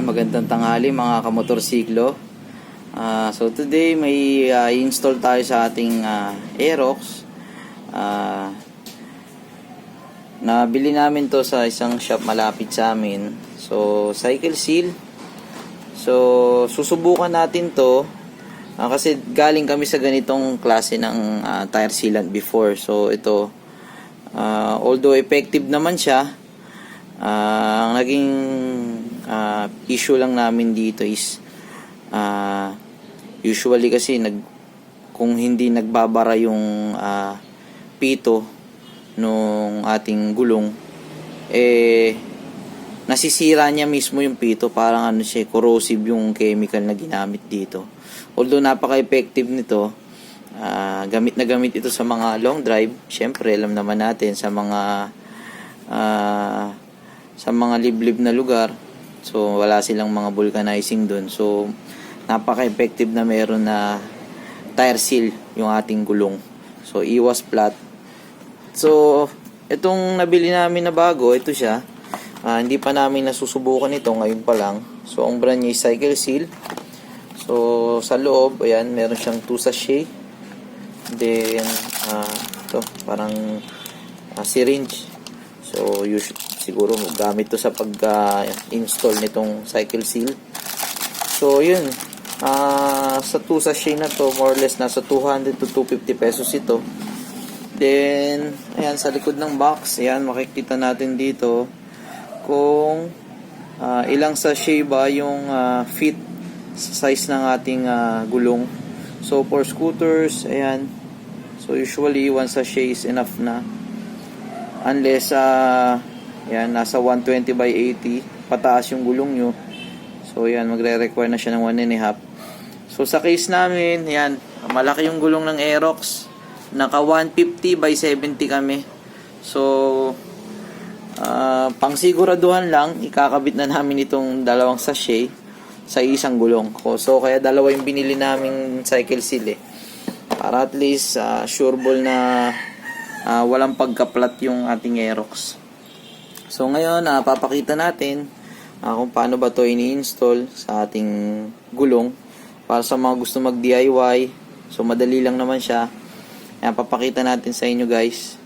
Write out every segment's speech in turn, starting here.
magandang tanghali mga kamotorsiklo. So today may install tayo sa ating Aerox. Nabili namin to sa isang shop malapit sa amin. So cycle seal. So susubukan natin to kasi galing kami sa ganitong klase ng tire sealant before. So ito although effective naman siya, ang naging issue lang namin dito is usually kasi kung hindi nagbabara yung pito nung ating gulong, nasisira niya mismo yung pito. Parang corrosive yung chemical na ginamit dito. Although napaka-effective nito, gamit na gamit ito sa mga long drive. Syempre alam naman natin sa mga liblib na lugar, so wala silang mga vulcanizing dun, so napaka-effective na meron na tire seal yung ating gulong. So iwas flat. So itong nabili namin na bago, ito siya. Hindi pa namin nasusubukan ito, ngayon pa lang. So ang brand niya is cycle seal. So sa loob, ayan, meron siyang 2 sachet. Then ito parang syringe. So siguro gamit to sa pag-install nitong cycle seal. So yun, sa 2 sachet na to, more or less nasa 200 to 250 pesos ito. Then ayan, sa likod ng box, ayan, makikita natin dito kung ilang sachet ba yung fit sa size ng ating gulong. So for scooters, ayan, so usually 1 sachet is enough na, unless yan, nasa 120 by 80 pataas yung gulong nyo. So yan, magre-require na siya ng 1.5. So sa case namin, yan, malaki yung gulong ng Aerox, naka 150 by 70 kami. So pang siguraduhan lang, ikakabit na namin itong 2 sachet sa isang gulong. So kaya 2 yung binili naming cycle seal para at least sure ball na walang pagkaplat yung ating Aerox. So ngayon, papakita natin kung paano ba to ini-install sa ating gulong para sa mga gusto mag-DIY. So madali lang naman siya. Ayan, papakita natin sa inyo, guys.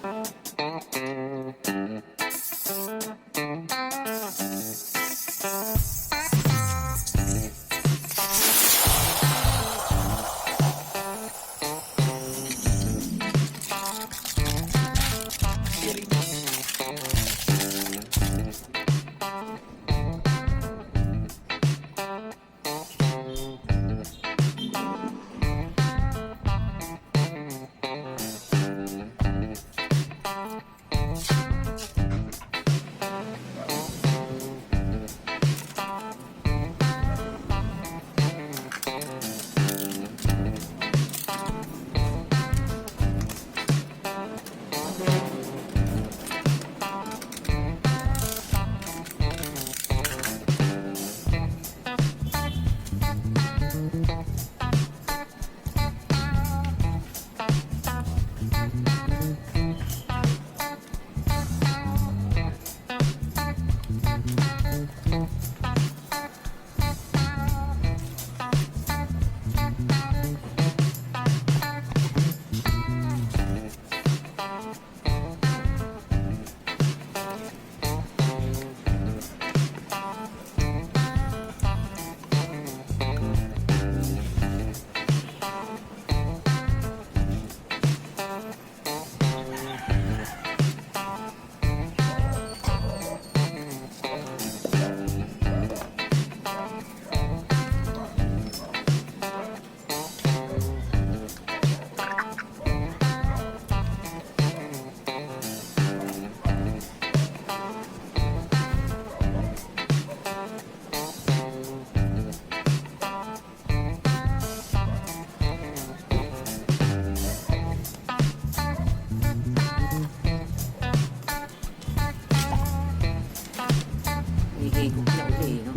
Higop na uli, no?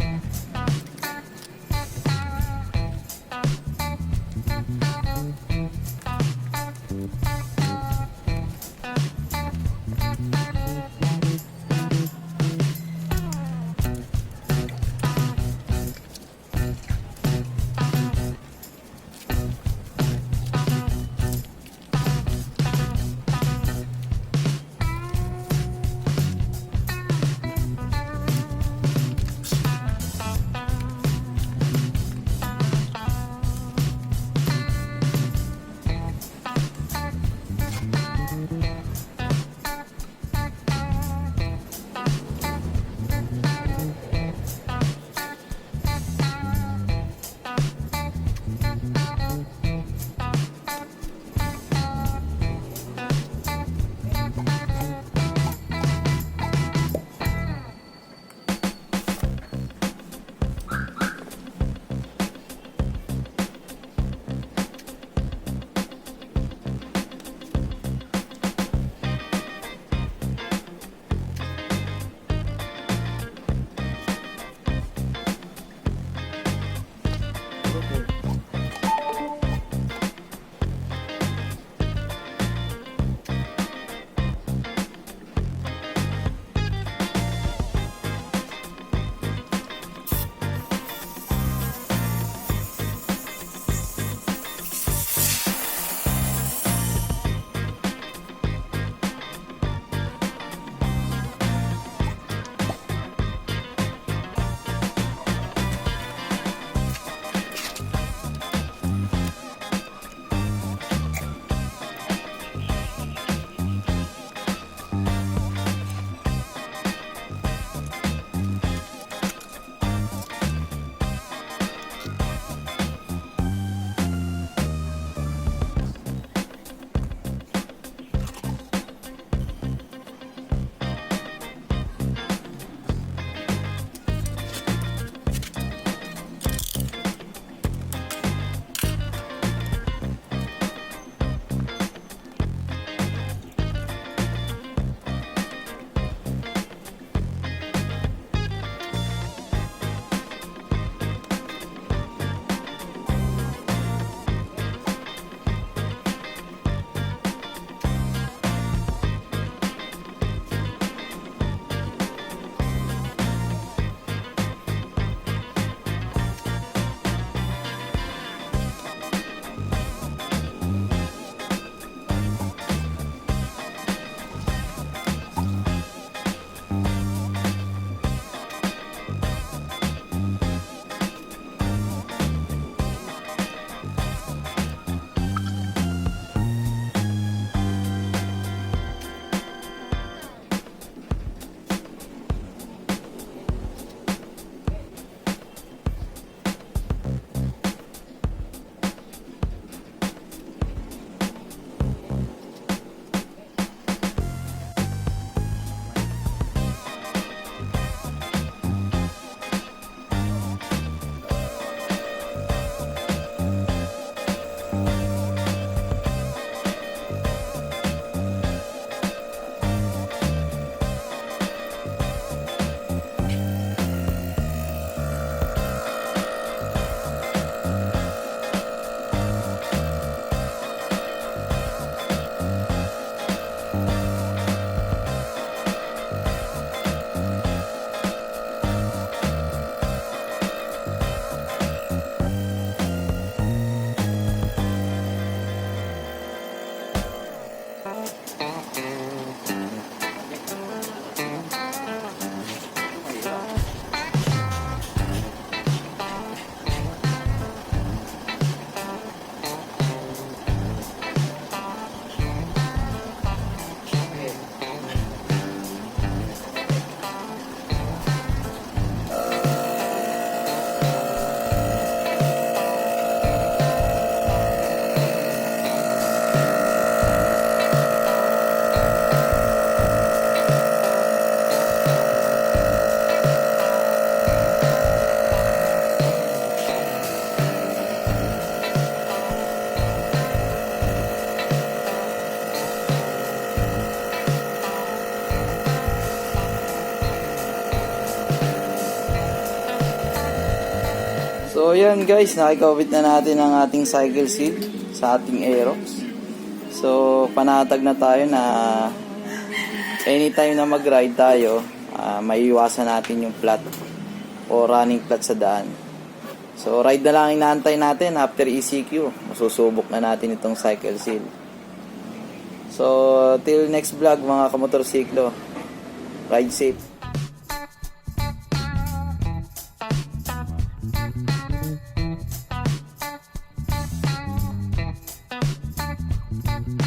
So yan guys, nakikabit na natin ang ating cycle seal sa ating Aerox. So panatag na tayo na anytime na mag-ride tayo, maiiwasan natin yung flat o running flat sa daan. So ride na lang inaantay natin after ECQ. Masusubok na natin itong cycle seal. So till next vlog mga kamotorsiklo, ride safe.